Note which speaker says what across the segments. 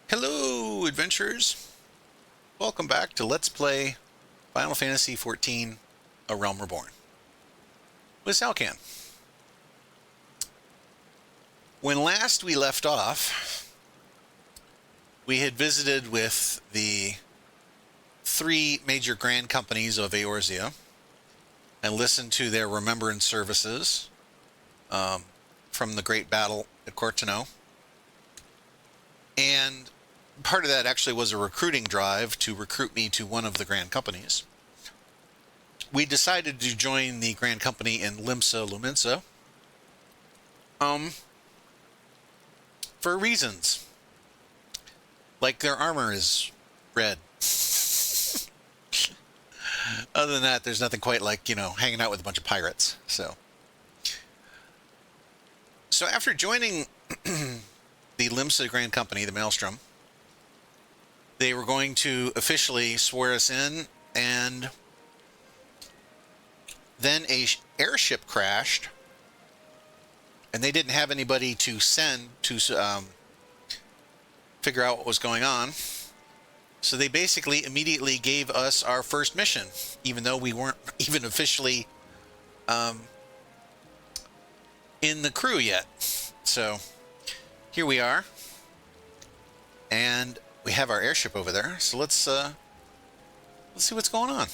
Speaker 1: Hello, adventurers! Welcome back to Let's Play Final Fantasy XIV, A Realm Reborn with Salcan. When last we left off, we had visited with the three major grand companies of Eorzea and listened to their remembrance services from the great battle at Cortano. And part of that actually was a recruiting drive to recruit me to one of the grand companies. We decided to join the grand company in Limsa Luminsa for reasons. Like their armor is red. Other than that, there's nothing quite like, hanging out with a bunch of pirates. So after joining the Limsa Grand Company, the Maelstrom, they were going to officially swear us in, and then a airship crashed, and they didn't have anybody to send to figure out what was going on. So they basically immediately gave us our first mission, even though we weren't even officially in the crew yet. So here we are, and we have our airship over there. So let's see what's going on.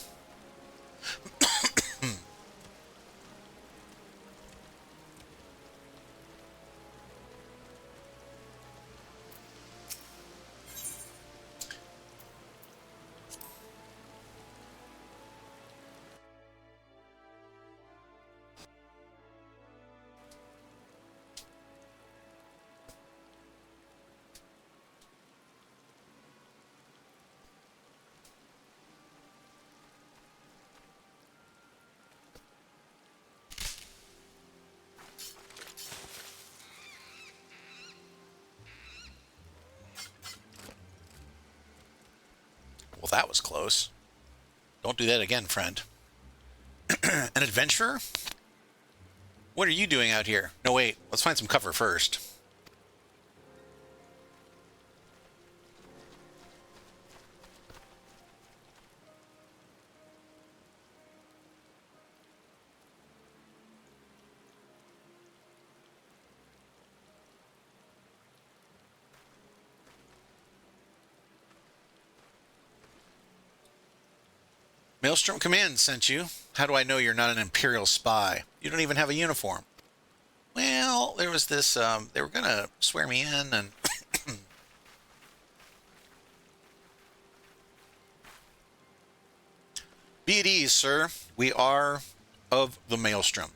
Speaker 1: Well, that was close. Don't do that again, friend. An adventurer? What are you doing out here? No, wait. Let's find some cover first. Maelstrom Command sent you. How do I know you're not an Imperial spy? You don't even have a uniform. Well, there was this, they were going to swear me in, and be at ease, sir. We are of the Maelstrom.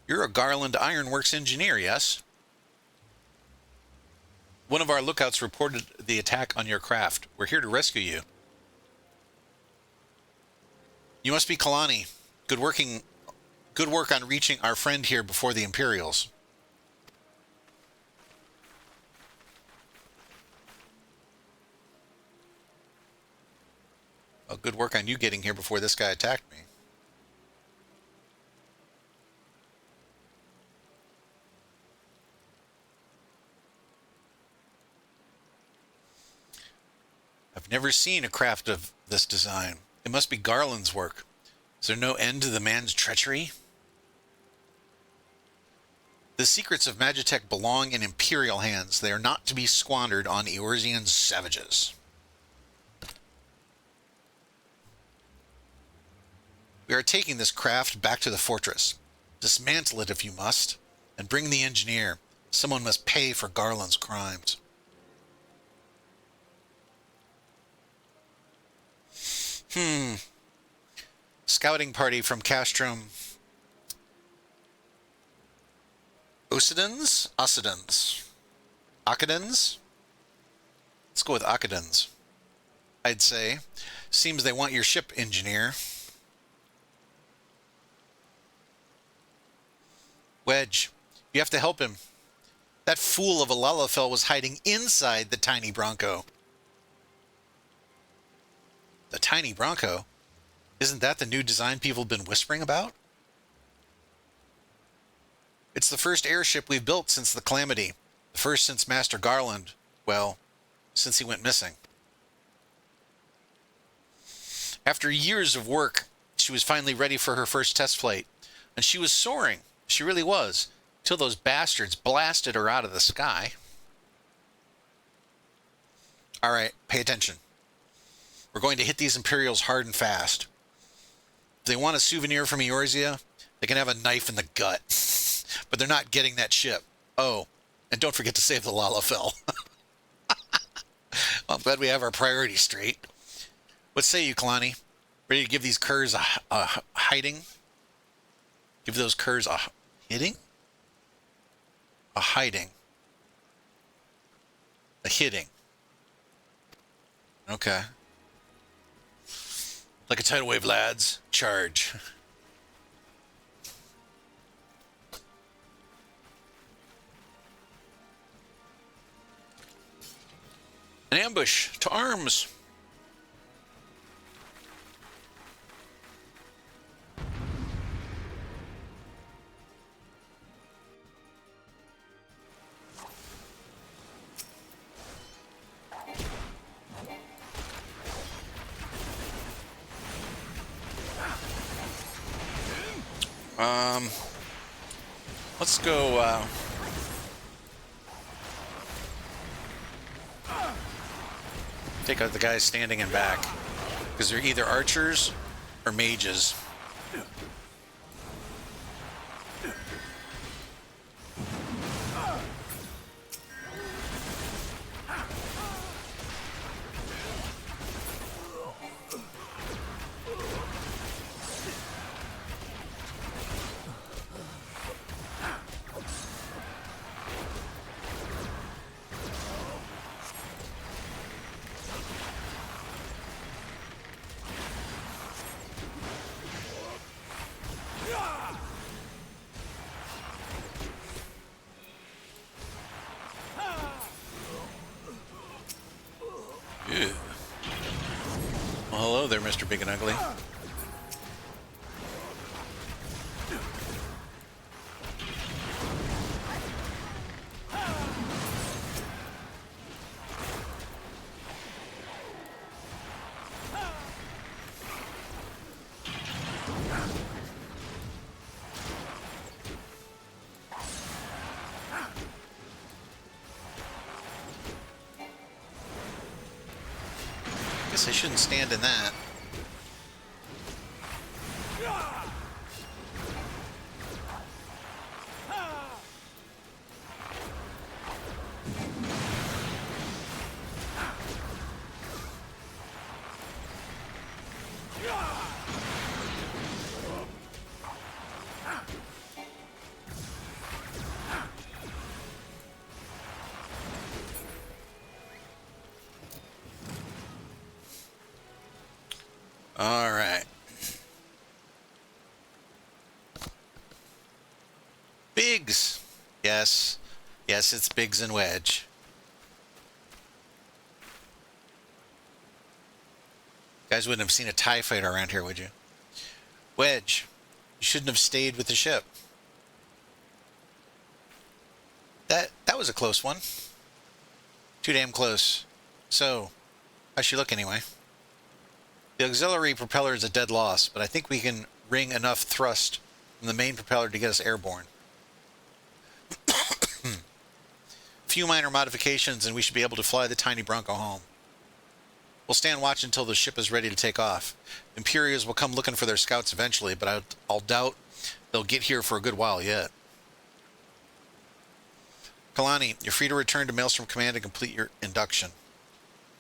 Speaker 1: You're a Garland Ironworks engineer, yes? One of our lookouts reported the attack on your craft. We're here to rescue you. You must be Kalani. Good work on reaching our friend here before the Imperials. Well, good work on you getting here before this guy attacked me. I've never seen a craft of this design. It must be Garland's work. Is there no end to the man's treachery? The secrets of Magitech belong in Imperial hands. They are not to be squandered on Eorzean savages. We are taking this craft back to the fortress. Dismantle it if you must, and bring the engineer. Someone must pay for Garland's crimes. Scouting party from Castrum. Occidens? Occadens? Let's go with Occadens, I'd say. Seems they want your ship, engineer. Wedge, you have to help him. That fool of a Lalafell was hiding inside the tiny Bronco. The tiny Bronco? Isn't that the new design people have been whispering about? It's the first airship we've built since the Calamity. The first since Master Garland, well, since he went missing. After years of work, she was finally ready for her first test flight, and she was soaring. She really was, till those bastards blasted her out of the sky. All right, pay attention. We're going to hit these Imperials hard and fast. If they want a souvenir from Eorzea, they can have a knife in the gut. But they're not getting that ship. Oh, and don't forget to save the Lalafell. Well, I'm glad we have our priorities straight. What say you, Kalani? Ready to give these curs a hiding? Give those curs a hitting? A hiding. A hitting. Okay. Like a tidal wave, lads. Charge. An ambush. To arms. Let's go, take out the guys standing in back, because they're either archers or mages. Ew. Well, hello there, Mr. Big and Ugly. Guess I shouldn't stand in that. All right. Biggs. Yes. Yes, it's Biggs and Wedge. You guys wouldn't have seen a TIE fighter around here, would you? Wedge, you shouldn't have stayed with the ship. That was a close one. Too damn close. So, how's she look anyway? The auxiliary propeller is a dead loss, but I think we can wring enough thrust from the main propeller to get us airborne. Few minor modifications and we should be able to fly the tiny Bronco home. We'll stand watch until the ship is ready to take off. Imperials will come looking for their scouts eventually, but I'll doubt they'll get here for a good while yet. Kalani, you're free to return to Maelstrom Command and complete your induction.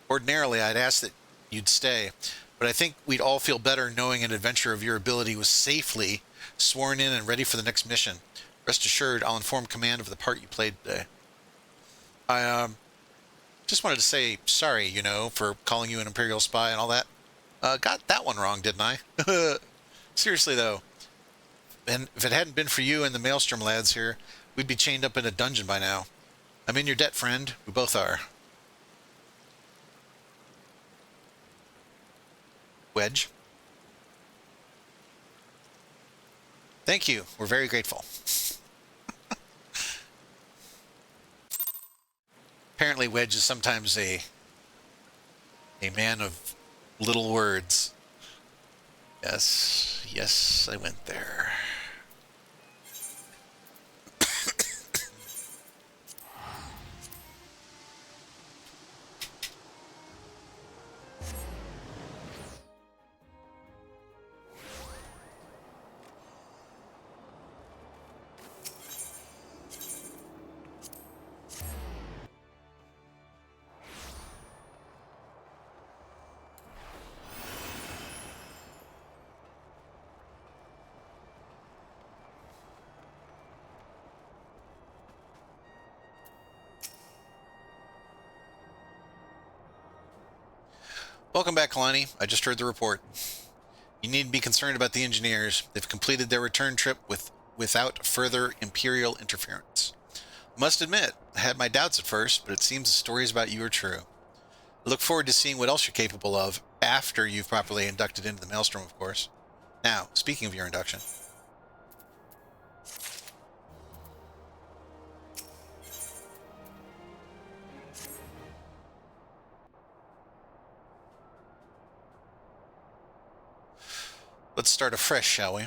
Speaker 1: Ordinarily, I'd ask that you'd stay, but I think we'd all feel better knowing an adventurer of your ability was safely sworn in and ready for the next mission. Rest assured, I'll inform Command of the part you played today. I just wanted to say sorry, you know, for calling you an Imperial spy and all that. Got that one wrong, didn't I? Seriously, though. And if it hadn't been for you and the Maelstrom lads here, we'd be chained up in a dungeon by now. I'm in your debt, friend. We both are. Wedge. Thank you. We're very grateful. Apparently Wedge is sometimes a A man of little words. Yes, yes, I went there. Welcome back, Kalani. I just heard the report. You need to be concerned about the engineers. They've completed their return trip without further Imperial interference. I must admit, I had my doubts at first, but it seems the stories about you are true. I look forward to seeing what else you're capable of after you've properly inducted into the Maelstrom, of course. Now, speaking of your induction. Let's start afresh, shall we?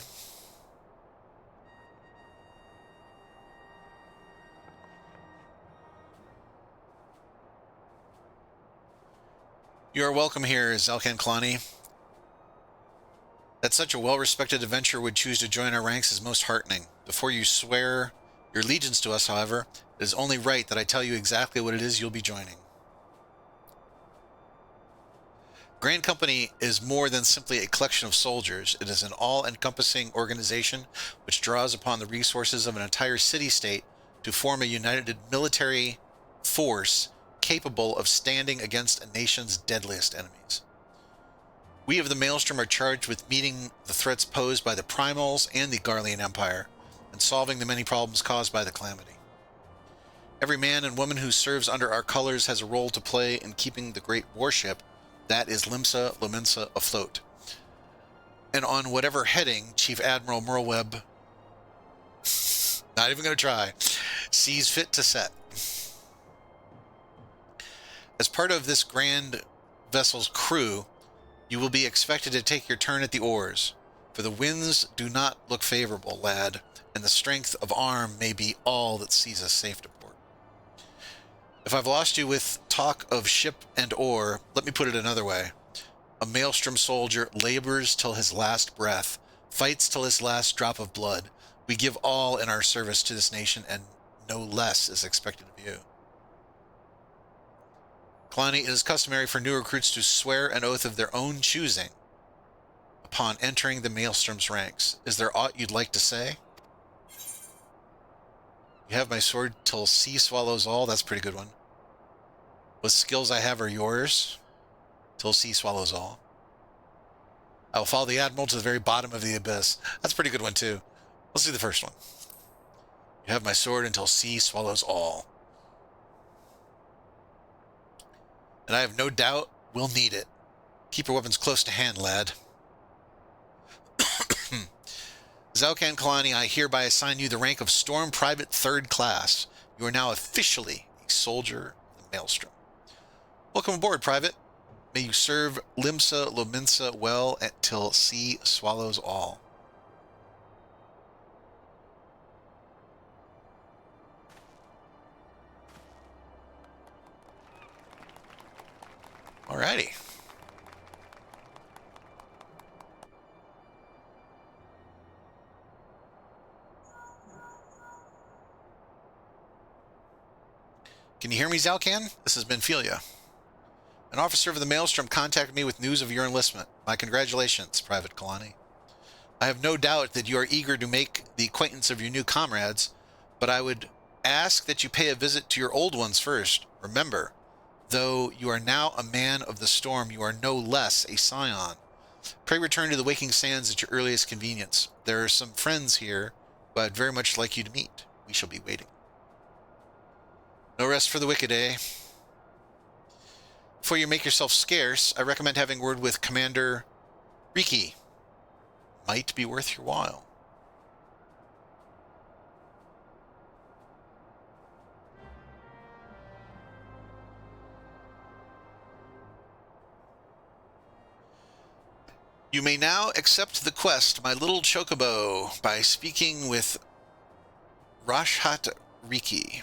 Speaker 1: You are welcome here, Zalkan Kalani. That such a well-respected adventurer would choose to join our ranks is most heartening. Before you swear your allegiance to us, however, it is only right that I tell you exactly what it is you'll be joining. Grand Company is more than simply a collection of soldiers. It is an all-encompassing organization which draws upon the resources of an entire city-state to form a united military force capable of standing against a nation's deadliest enemies. We of the Maelstrom are charged with meeting the threats posed by the Primals and the Garlean Empire, and solving the many problems caused by the Calamity. Every man and woman who serves under our colors has a role to play in keeping the great warship that is Limsa Lominsa afloat. And on whatever heading Chief Admiral Merlweb, not even going to try, sees fit to set. As part of this grand vessel's crew, you will be expected to take your turn at the oars, for the winds do not look favorable, lad, and the strength of arm may be all that sees us safe to port. If I've lost you with talk of ship and oar, let me put it another way. A Maelstrom soldier labors till his last breath, fights till his last drop of blood. We give all in our service to this nation, and no less is expected of you. Kalani, it is customary for new recruits to swear an oath of their own choosing upon entering the Maelstrom's ranks. Is there aught you'd like to say? You have my sword till sea swallows all. That's a pretty good one. What skills I have are yours till sea swallows all. I will follow the Admiral to the very bottom of the abyss. That's a pretty good one, too. Let's do the first one. You have my sword until sea swallows all. And I have no doubt we'll need it. Keep your weapons close to hand, lad. Zalkan Kalani, I hereby assign you the rank of Storm Private 3rd Class. You are now officially a soldier of the Maelstrom. Welcome aboard, Private. May you serve Limsa Lominsa well till sea swallows all. Alrighty. Can you hear me, Zalkan? This has been Felia. An officer of the Maelstrom contacted me with news of your enlistment. My congratulations, Private Kalani. I have no doubt that you are eager to make the acquaintance of your new comrades, but I would ask that you pay a visit to your old ones first. Remember, though you are now a man of the storm, you are no less a scion. Pray return to the Waking Sands at your earliest convenience. There are some friends here who I'd very much like you to meet. We shall be waiting. No rest for the wicked, eh? Before you make yourself scarce, I recommend having word with Commander Riki. Might be worth your while. You may now accept the quest, My Little Chocobo, by speaking with Rashhat Riki.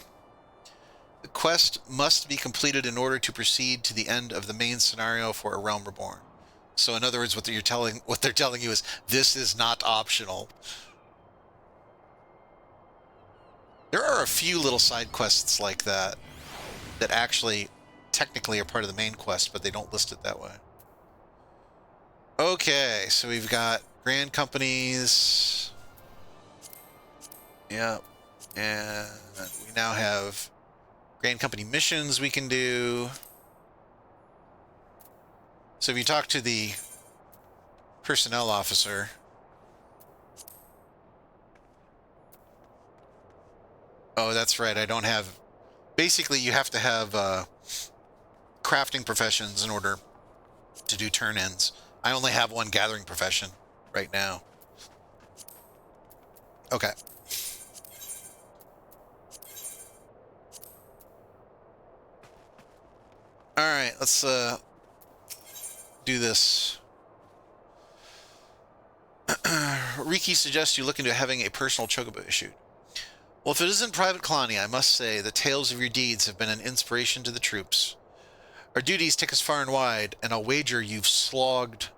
Speaker 1: The quest must be completed in order to proceed to the end of the main scenario for A Realm Reborn. So in other words, what they're telling you is this is not optional. There are a few little side quests like that that actually technically are part of the main quest, but they don't list it that way. Okay, so we've got grand companies. Yep. And we now have grand company missions we can do. So if you talk to the personnel officer, oh, that's right, I don't have... Basically, you have to have crafting professions in order to do turn-ins. I only have one gathering profession right now. Okay. All right, let's do this. Riki suggests you look into having a personal chocobo issued. Well, if it isn't Private Kalani, I must say the tales of your deeds have been an inspiration to the troops. Our duties take us far and wide, and I'll wager you've slogged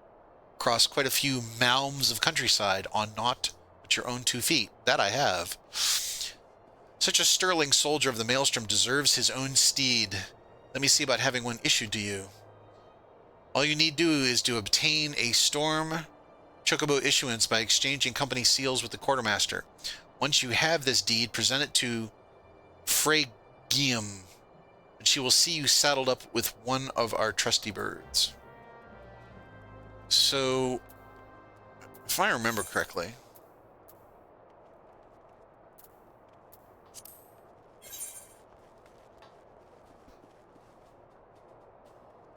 Speaker 1: across quite a few mounds of countryside on naught but your own 2 feet. That I have. Such a sterling soldier of the Maelstrom deserves his own steed. Let me see about having one issued to you. All you need do is to obtain a Storm Chocobo issuance by exchanging company seals with the quartermaster. Once you have this deed, present it to Fregium, and she will see you saddled up with one of our trusty birds. So, if I remember correctly,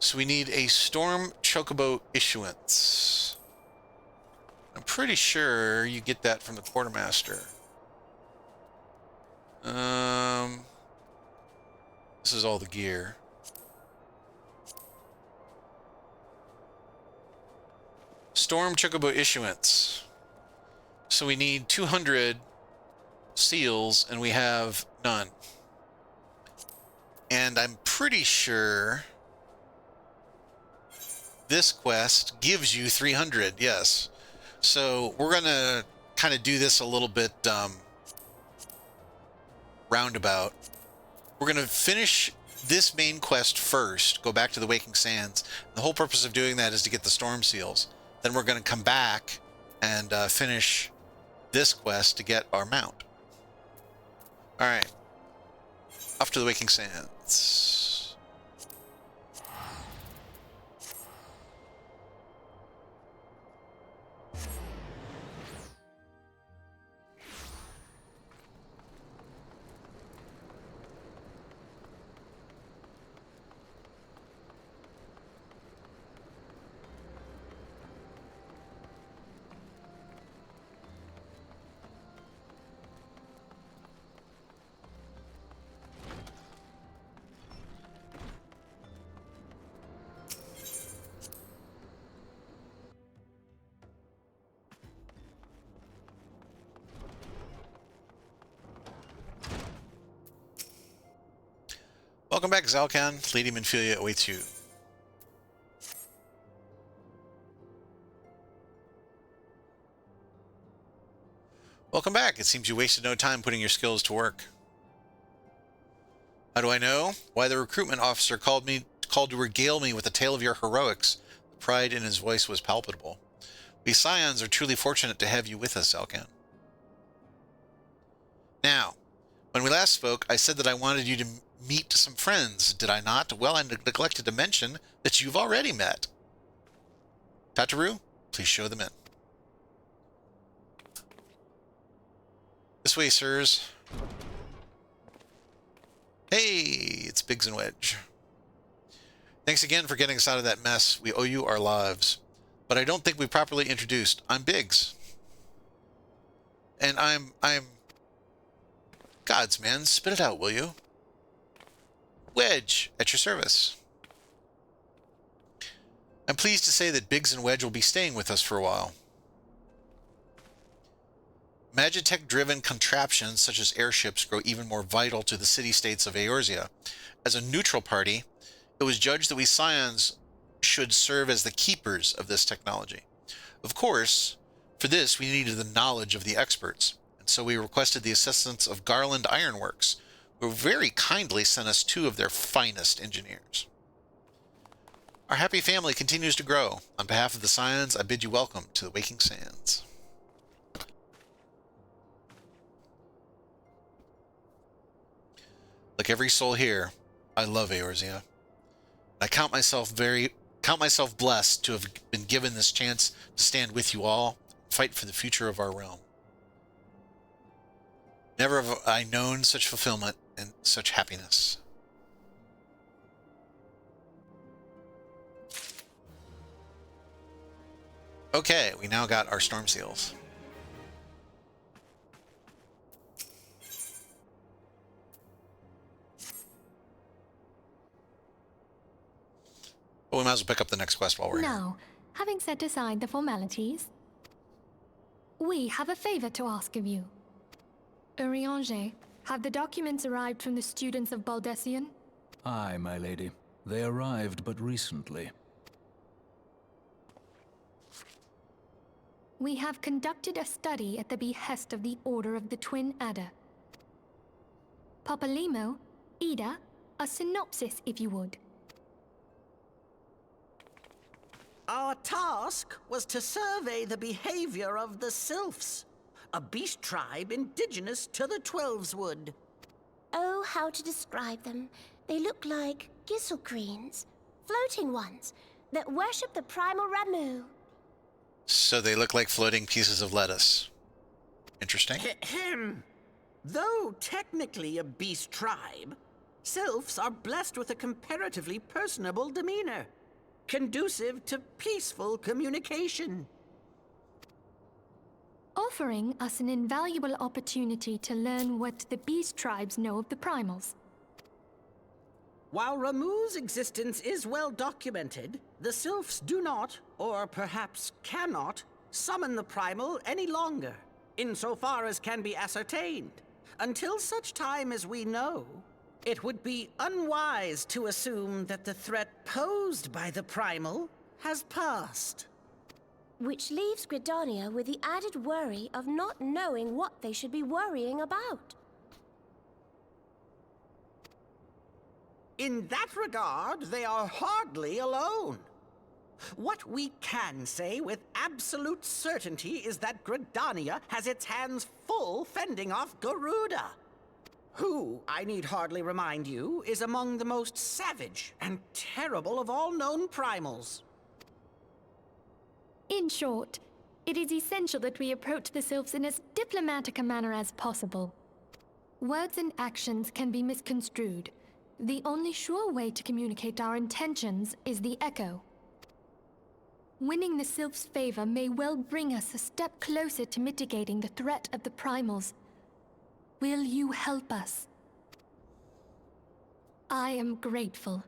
Speaker 1: so we need a Storm Chocobo issuance. I'm pretty sure you get that from the quartermaster. This is all the gear. Storm Chocobo issuance. So we need 200 seals, and we have none. And I'm pretty sure this quest gives you 300, yes. So we're going to kind of do this a little bit roundabout. We're going to finish this main quest first, go back to the Waking Sands. The whole purpose of doing that is to get the storm seals. Then we're going to come back and finish this quest to get our mount. All right. Off to the Waking Sands. Welcome back, Zalkan. Lady Minfilia awaits you. Welcome back. It seems you wasted no time putting your skills to work. How do I know? Why, the recruitment officer called to regale me with a tale of your heroics. The pride in his voice was palpable. We Scions are truly fortunate to have you with us, Zalkan. Now, when we last spoke, I said that I wanted you to meet some friends, did I not? Well, I neglected to mention that you've already met. Tataru, please show them in. This way, sirs. Hey, it's Biggs and Wedge. Thanks again for getting us out of that mess. We owe you our lives. But I don't think we properly introduced. I'm Biggs. And I'm... Gods, man, spit it out, will you? Wedge, at your service. I'm pleased to say that Biggs and Wedge will be staying with us for a while. Magitech-driven contraptions such as airships grow even more vital to the city-states of Eorzea. As a neutral party, it was judged that we Scions should serve as the keepers of this technology. Of course, for this we needed the knowledge of the experts, and so we requested the assistance of Garland Ironworks, who very kindly sent us 2 of their finest engineers. Our happy family continues to grow. On behalf of the Scions, I bid you welcome to the Waking Sands. Like every soul here, I love Eorzea. I count myself blessed to have been given this chance to stand with you all, fight for the future of our realm. Never have I known such fulfillment and such happiness. Okay, we now got our storm seals. But we might as well pick up the next quest while we're here.
Speaker 2: Now, having set aside the formalities, we have a favor to ask of you. Urianger, have the documents arrived from the students of Baldessian?
Speaker 3: Aye, my lady. They arrived but recently.
Speaker 2: We have conducted a study at the behest of the Order of the Twin Adder. Papalimo, Ida, a synopsis if you would.
Speaker 4: Our task was to survey the behavior of the Sylphs, a beast tribe indigenous to the Twelveswood.
Speaker 5: Oh, how to describe them. They look like gisselcreens, floating ones, that worship the primal Ramu.
Speaker 1: So they look like floating pieces of lettuce. Interesting.
Speaker 4: Ahem. Though technically a beast tribe, Sylphs are blessed with a comparatively personable demeanor, conducive to peaceful communication.
Speaker 2: Offering us an invaluable opportunity to learn what the beast tribes know of the primals.
Speaker 4: While Ramu's existence is well documented, the Sylphs do not, or perhaps cannot, summon the primal any longer, insofar as can be ascertained. Until such time as we know, it would be unwise to assume that the threat posed by the primal has passed.
Speaker 5: Which leaves Gridania with the added worry of not knowing what they should be worrying about.
Speaker 4: In that regard, they are hardly alone. What we can say with absolute certainty is that Gridania has its hands full fending off Garuda, who, I need hardly remind you, is among the most savage and terrible of all known primals.
Speaker 2: In short, it is essential that we approach the Sylphs in as diplomatic a manner as possible. Words and actions can be misconstrued. The only sure way to communicate our intentions is the echo. Winning the Sylphs' favor may well bring us a step closer to mitigating the threat of the primals. Will you help us? I am grateful.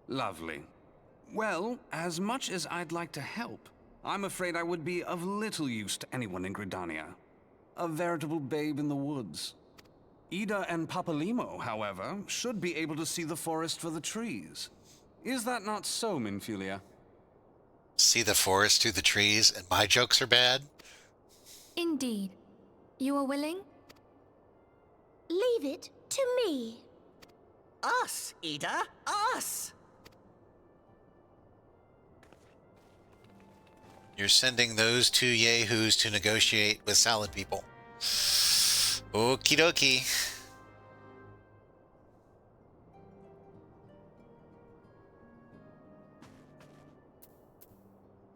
Speaker 6: Lovely. Well, as much as I'd like to help, I'm afraid I would be of little use to anyone in Gridania. A veritable babe in the woods. Ida and Papalimo, however, should be able to see the forest for the trees. Is that not so, Minfilia?
Speaker 1: See the forest through the trees, and my jokes are bad?
Speaker 2: Indeed. You are willing?
Speaker 5: Leave it to me.
Speaker 4: Us, Ida, us!
Speaker 1: You're sending those 2 yahoos to negotiate with salad people. Okie dokie.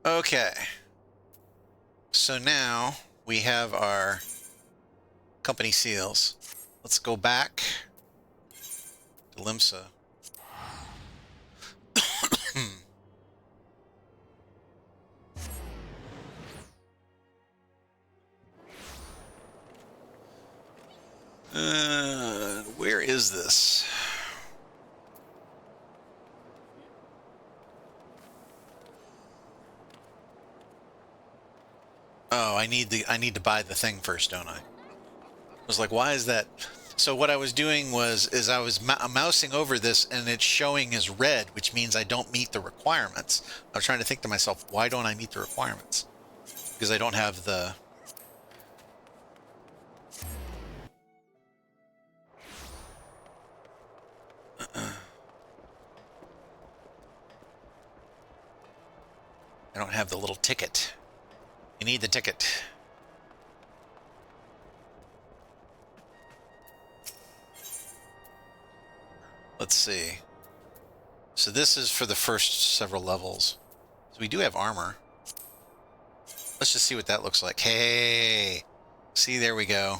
Speaker 1: Okay. So now we have our company seals. Let's go back to Limsa. Where is this? Oh, I need to buy the thing first, don't I? I was like, why is that? So what I was doing is I was mousing over this and it's showing as red, which means I don't meet the requirements. I was trying to think to myself, why don't I meet the requirements? Because I don't have the... I don't have the little ticket. You need the ticket. Let's see. So this is for the first several levels. So we do have armor. Let's just see what that looks like. Hey! See, there we go.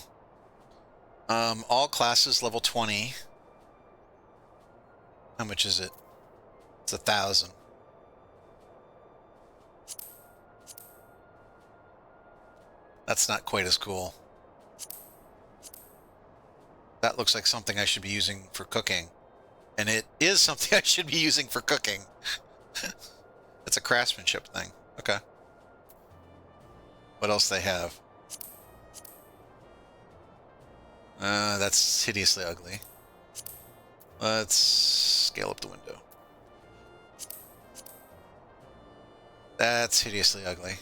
Speaker 1: All classes level 20. How much is it? It's 1,000. That's not quite as cool. That looks like something I should be using for cooking. And it is something I should be using for cooking. It's a craftsmanship thing. Okay. What else they have? That's hideously ugly. Let's scale up the window. That's hideously ugly.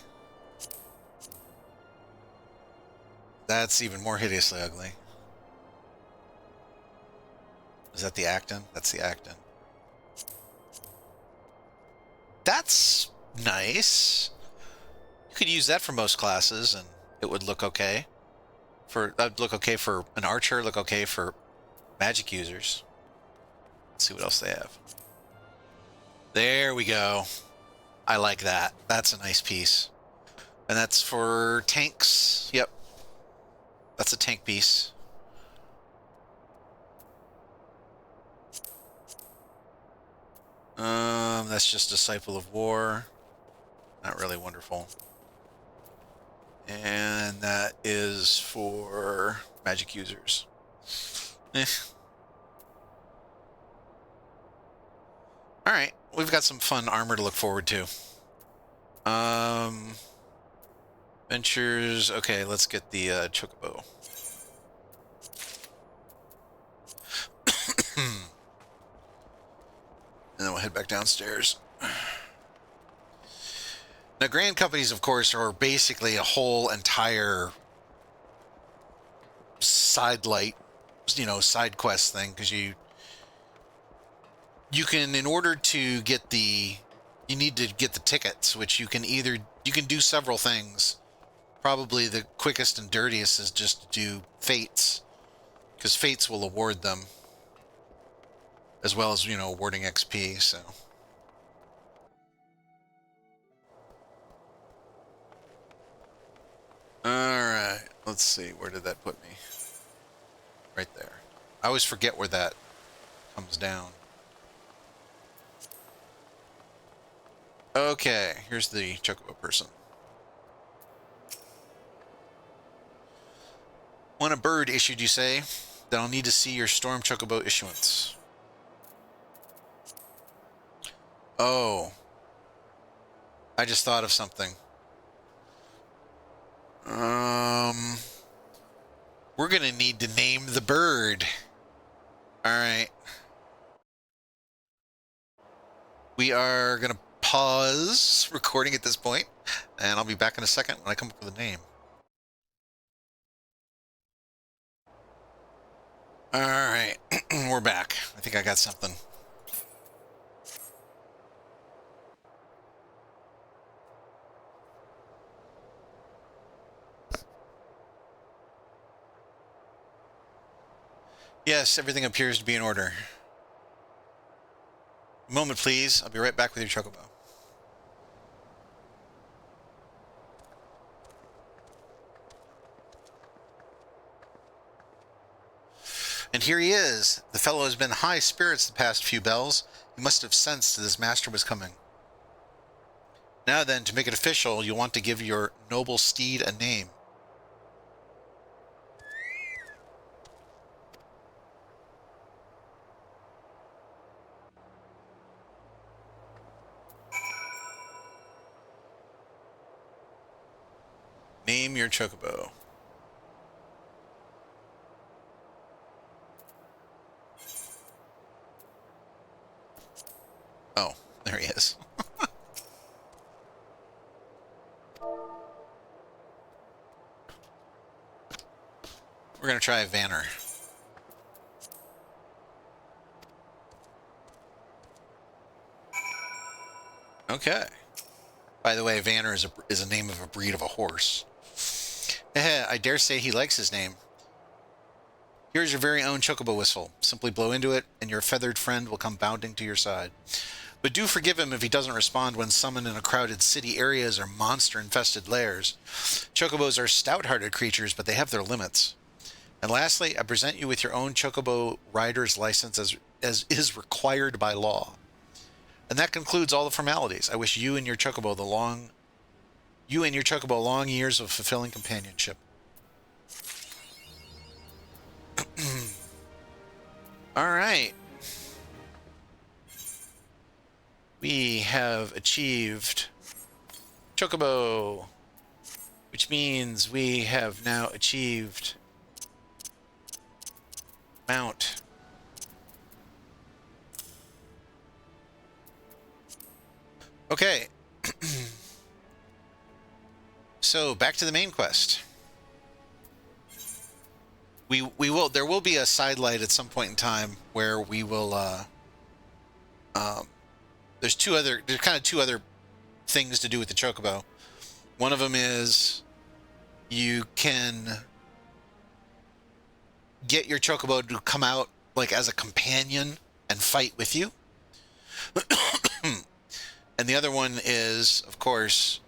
Speaker 1: That's even more hideously ugly. Is that the Acton? That's the Acton. That's nice. You could use that for most classes and it would look okay. That'd look okay for an archer, look okay for magic users. Let's see what else they have. There we go. I like that. That's a nice piece. And that's for tanks. Yep. That's a tank piece. That's just Disciple of War. Not really wonderful. And that is for magic users. Alright, we've got some fun armor to look forward to. Ventures, okay, let's get the Chocobo. And then we'll head back downstairs. Now, grand companies, of course, are basically a whole entire side light, side quest thing, because you can, in order to get you need to get the tickets, which you can do several things. Probably the quickest and dirtiest is just to do fates, because fates will award them, as well as, awarding XP, so. Alright, let's see, where did that put me? Right there. I always forget where that comes down. Okay, here's the Chocobo person. Want a bird issued, you say? Then I'll need to see your Storm Chocobo issuance. Oh. I just thought of something. We're gonna need to name the bird. Alright. We are gonna pause recording at this point, and I'll be back in a second when I come up with a name. Alright, we're back. I think I got something. Yes, everything appears to be in order. A moment, please. I'll be right back with your Chocobo. And here he is. The fellow has been high spirits the past few bells. He must have sensed that his master was coming. Now then, to make it official, you'll want to give your noble steed a name. Name your chocobo. Oh, there he is. We're going to try Vanner. Okay. By the way, Vanner is a name of a breed of a horse. I dare say he likes his name. Here's your very own chocobo whistle. Simply blow into it, and your feathered friend will come bounding to your side. But do forgive him if he doesn't respond when summoned in a crowded city areas or monster-infested lairs. Chocobos are stout-hearted creatures, but they have their limits. And lastly, I present you with your own chocobo rider's license as is required by law. And that concludes all the formalities. I wish you and your chocobo long years of fulfilling companionship. All right. We have achieved chocobo, which means we have now achieved mount. Okay. So back to the main quest. There will be a sidelight at some point in time where we will there's kind of two other things to do with the chocobo. One of them is you can get your chocobo to come out like as a companion and fight with you. And the other one is, of course,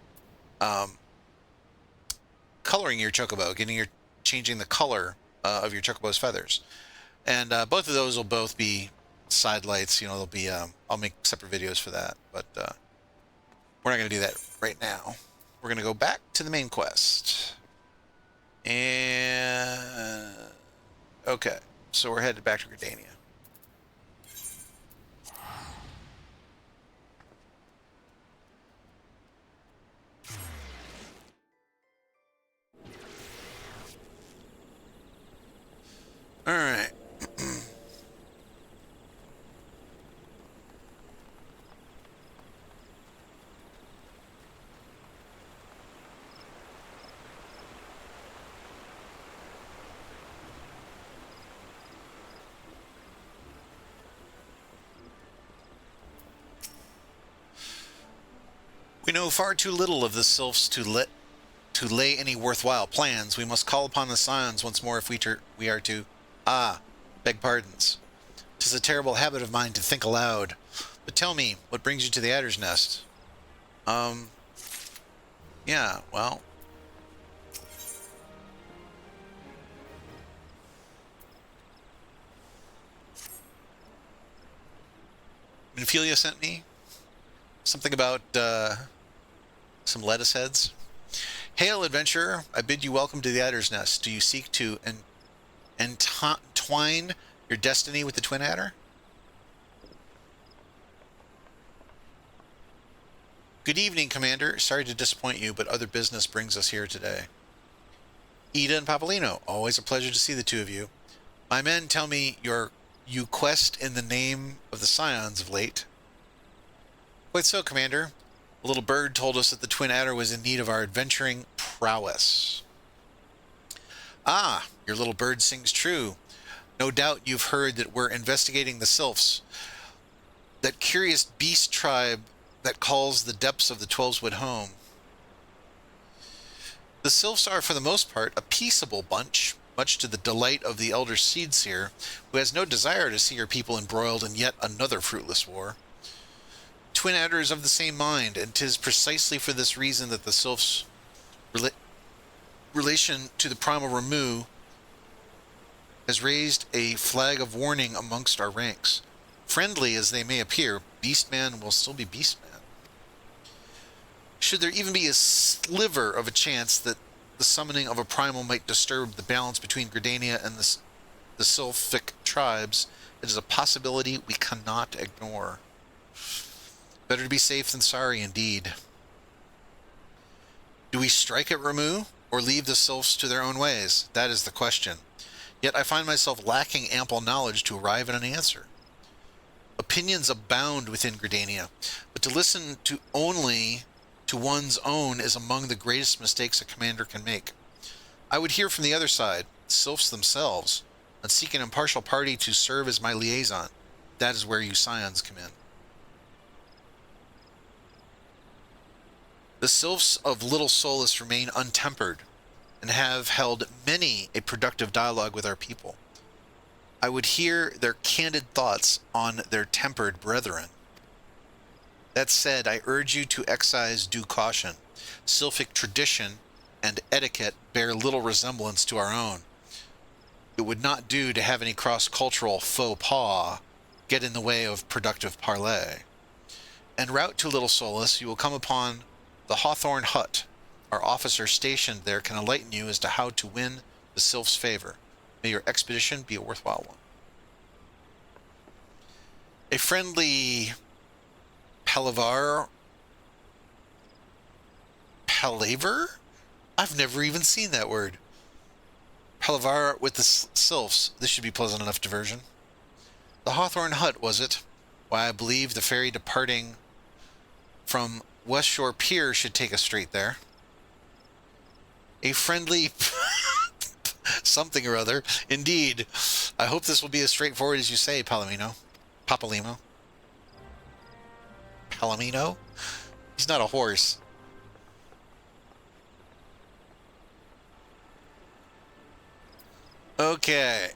Speaker 1: coloring your chocobo, changing the color of your chocobo's feathers. And both of those will both be sidelights. They'll be, I'll make separate videos for that, but we're not going to do that right now. We're going to go back to the main quest. And, okay, so we're headed back to Gridania. All right. We know far too little of the sylphs to lay any worthwhile plans. We must call upon the scions once more if we are to... beg pardons. 'Tis a terrible habit of mine to think aloud. But tell me, what brings you to the Adder's Nest? Yeah, well... Minfilia sent me something about, some lettuce heads. Hail, adventurer. I bid you welcome to the Adder's Nest. Do you seek to entwine your destiny with the Twin Adder? Good evening, Commander. Sorry to disappoint you, but other business brings us here today. Ida and Papolino, always a pleasure to see the two of you. My men tell me you quest in the name of the scions of late. Quite so, Commander. A little bird told us that the Twin Adder was in need of our adventuring prowess. Ah, your little bird sings true. No doubt you've heard that we're investigating the sylphs, that curious beast tribe that calls the depths of the Twelveswood home. The sylphs are, for the most part, a peaceable bunch, much to the delight of the elder Seedseer, who has no desire to see her people embroiled in yet another fruitless war. Twin Adder is of the same mind, and 'tis precisely for this reason that the sylphs' relation to the primal Ramu has raised a flag of warning amongst our ranks. Friendly as they may appear, Beastman will still be Beastman. Should there even be a sliver of a chance that the summoning of a primal might disturb the balance between Gridania and the sylphic tribes, it is a possibility we cannot ignore. Better to be safe than sorry, indeed. Do we strike at Ramu? or leave the sylphs to their own ways? That is the question. Yet I find myself lacking ample knowledge to arrive at an answer. Opinions abound within Gridania, but to listen to only to one's own is among the greatest mistakes a commander can make. I would hear from the other side, the sylphs themselves, and seek an impartial party to serve as my liaison. That is where you scions come in. The sylphs of Little Solace remain untempered, and have held many a productive dialogue with our people. I would hear their candid thoughts on their tempered brethren. That said, I urge you to exercise due caution. Sylphic tradition and etiquette bear little resemblance to our own. It would not do to have any cross-cultural faux pas get in the way of productive parley. En route to Little Solace, you will come upon the Hawthorne Hut. Our officer stationed there can enlighten you as to how to win the sylph's favor. May your expedition be a worthwhile one. A friendly palaver? I've never even seen that word. Palaver with the sylphs. This should be pleasant enough diversion. The Hawthorne Hut, was it? Why, I believe the ferry departing from West Shore Pier should take us straight there. A friendly something or other. Indeed. I hope this will be as straightforward as you say, Palomino. Papalimo. Palomino? He's not a horse. Okay.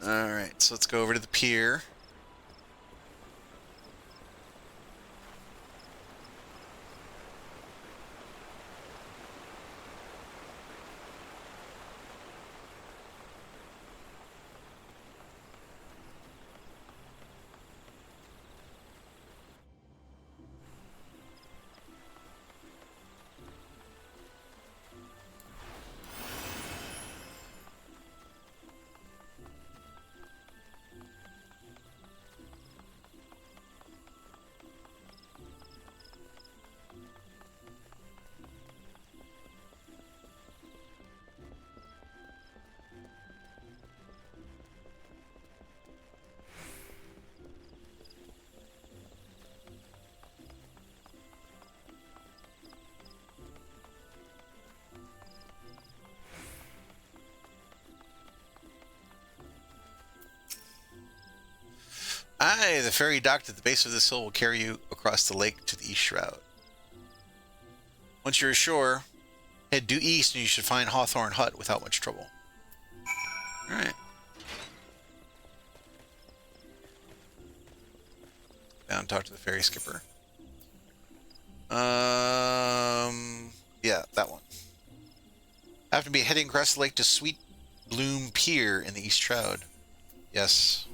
Speaker 1: Alright, so let's go over to the pier. Aye, the ferry docked at the base of this hill will carry you across the lake to the East Shroud. Once you're ashore, head due east and you should find Hawthorne Hut without much trouble. Alright. Down and talk to the ferry skipper. Yeah, that one. I have to be heading across the lake to Sweet Bloom Pier in the East Shroud. Yes.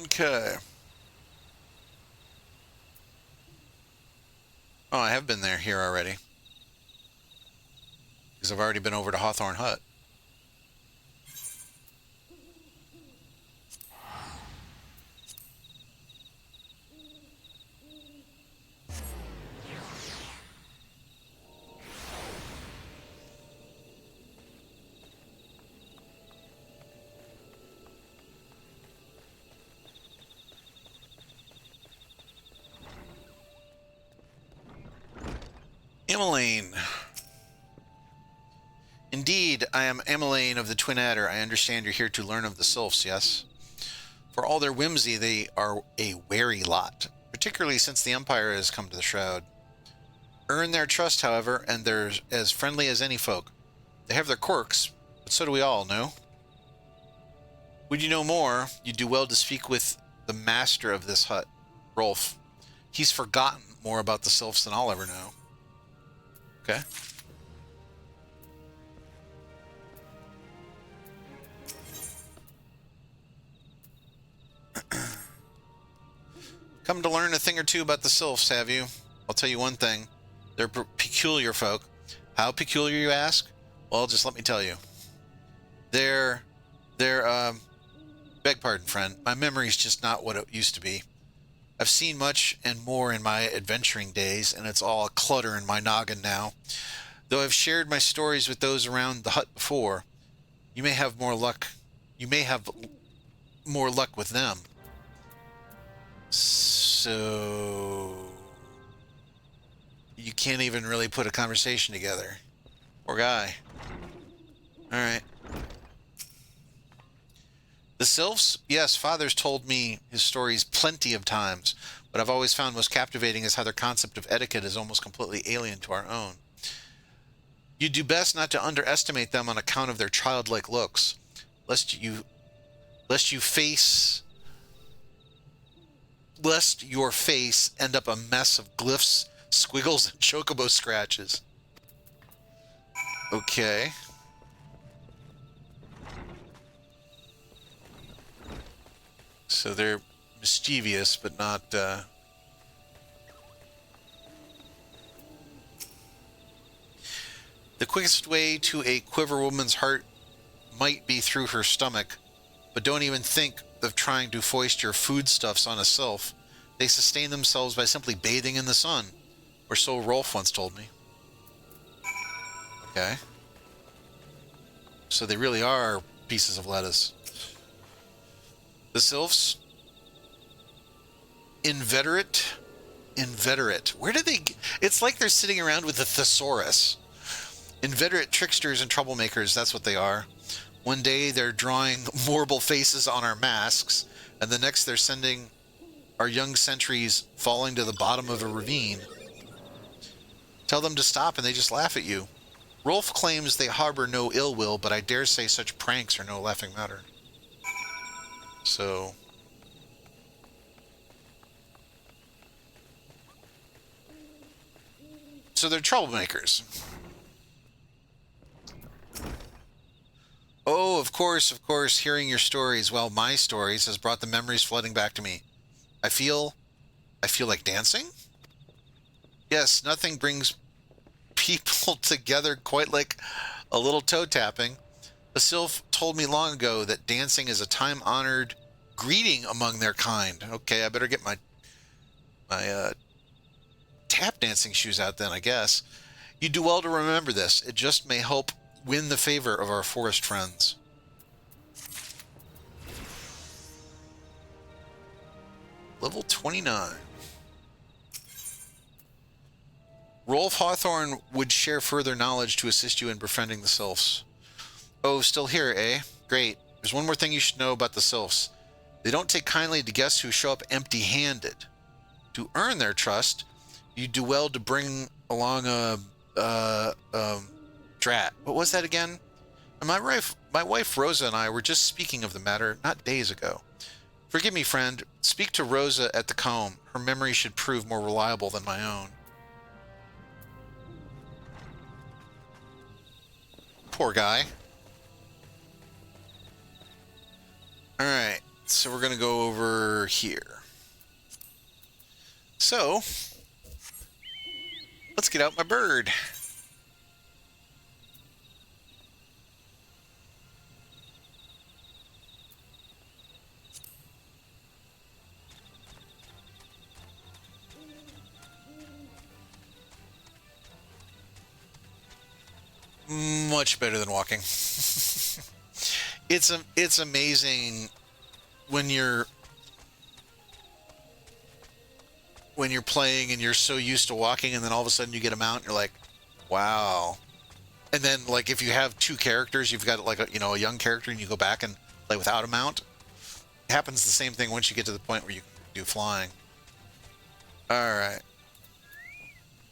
Speaker 1: Okay. Oh, I have been here already. Because I've already been over to Hawthorne Hut. Emmeline. Indeed, I am Emmeline of the Twin Adder. I understand you're here to learn of the sylphs, yes? For all their whimsy, they are a wary lot, particularly since the Empire has come to the Shroud. Earn their trust, however, and they're as friendly as any folk. They have their quirks, but so do we all, no? Would you know more, you'd do well to speak with the master of this hut, Rolf. He's forgotten more about the sylphs than I'll ever know. Okay. Come to learn a thing or two about the sylphs, have you? I'll tell you one thing. They're peculiar folk. How peculiar, you ask? Well, just let me tell you. They're Beg pardon, friend. My memory's just not what it used to be. I've seen much and more in my adventuring days, and it's all a clutter in my noggin now. Though I've shared my stories with those around the hut before, you may have more luck. You may have more luck with them. So you can't even really put a conversation together. Poor guy. All right. The sylphs? Yes, father's told me his stories plenty of times. What I've always found most captivating is how their concept of etiquette is almost completely alien to our own. You do best not to underestimate them on account of their childlike looks, lest your face end up a mess of glyphs, squiggles, and chocobo scratches. Okay. So they're mischievous, but not, The quickest way to a quiver woman's heart might be through her stomach, but don't even think of trying to foist your foodstuffs on a sylph. They sustain themselves by simply bathing in the sun, or so Rolf once told me. Okay. So they really are pieces of lettuce. The sylphs, inveterate. Where did they? It's like they're sitting around with a thesaurus. Inveterate tricksters and troublemakers. That's what they are. One day they're drawing mortal faces on our masks, and the next they're sending our young sentries falling to the bottom of a ravine. Tell them to stop, and they just laugh at you. Rolf claims they harbor no ill will, but I dare say such pranks are no laughing matter. So they're troublemakers. Oh, of course, hearing your stories, well, my stories, has brought the memories flooding back to me. I feel like dancing? Yes, nothing brings people together quite like a little toe tapping. A sylph told me long ago that dancing is a time-honored greeting among their kind. Okay, I better get my tap dancing shoes out then, I guess. You do well to remember this. It just may help win the favor of our forest friends. Level 29. Rolf Hawthorne would share further knowledge to assist you in befriending the sylphs. Oh, still here, eh? Great. There's one more thing you should know about the sylphs. They don't take kindly to guests who show up empty-handed. To earn their trust, you do well to bring along a drat. What was that again? My wife Rosa and I were just speaking of the matter not days ago. Forgive me, friend. Speak to Rosa at the comb. Her memory should prove more reliable than my own. Poor guy. Alright, so we're going to go over here. So, let's get out my bird. Much better than walking. It's amazing when you're playing and you're so used to walking, and then all of a sudden you get a mount and you're like, wow. And then like if you have two characters, you've got like a young character, and you go back and play without a mount. It happens the same thing once you get to the point where you can do flying. All right.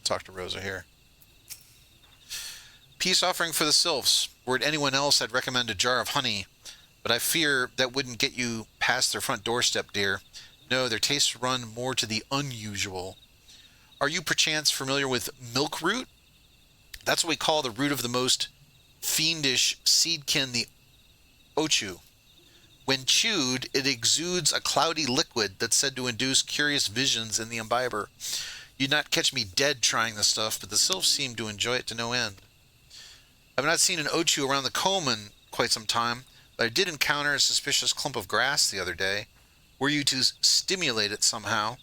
Speaker 1: Talk to Rosa here. Peace offering for the sylphs. Were it anyone else, I'd recommend a jar of honey, but I fear that wouldn't get you past their front doorstep, dear. No, their tastes run more to the unusual. Are you perchance familiar with milk root? That's what we call the root of the most fiendish seedkin, the ochu. When chewed, it exudes a cloudy liquid that's said to induce curious visions in the imbiber. You'd not catch me dead trying the stuff, but the sylphs seem to enjoy it to no end. I've not seen an ochu around the comb in quite some time, I did encounter a suspicious clump of grass the other day. Were you to stimulate it somehow,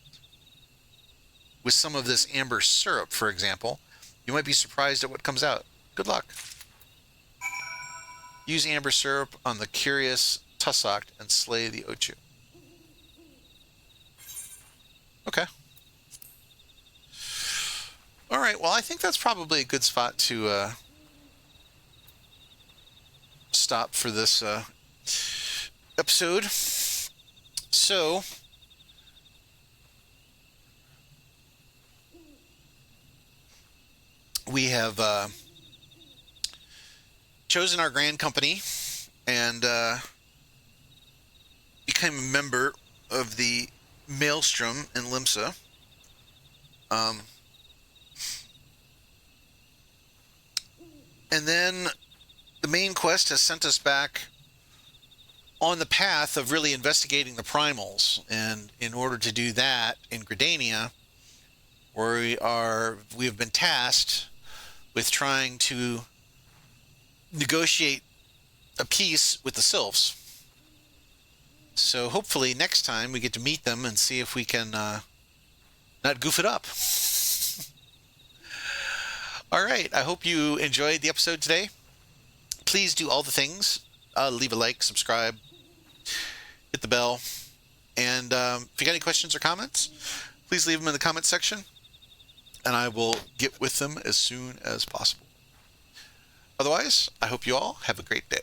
Speaker 1: with some of this amber syrup, for example, you might be surprised at what comes out. Good luck. Use amber syrup on the curious tussock and slay the Ochu. Okay. All right, well, I think that's probably a good spot to stop for this episode. So, we have chosen our grand company and became a member of the Maelstrom in Limsa. And then the main quest has sent us back on the path of really investigating the primals. And in order to do that in Gridania, we have been tasked with trying to negotiate a peace with the Sylphs. So hopefully next time we get to meet them and see if we can not goof it up. All right, I hope you enjoyed the episode today. Please do all the things. Leave a like, subscribe, hit the bell. And if you got any questions or comments, please leave them in the comment section, and I will get with them as soon as possible. Otherwise, I hope you all have a great day.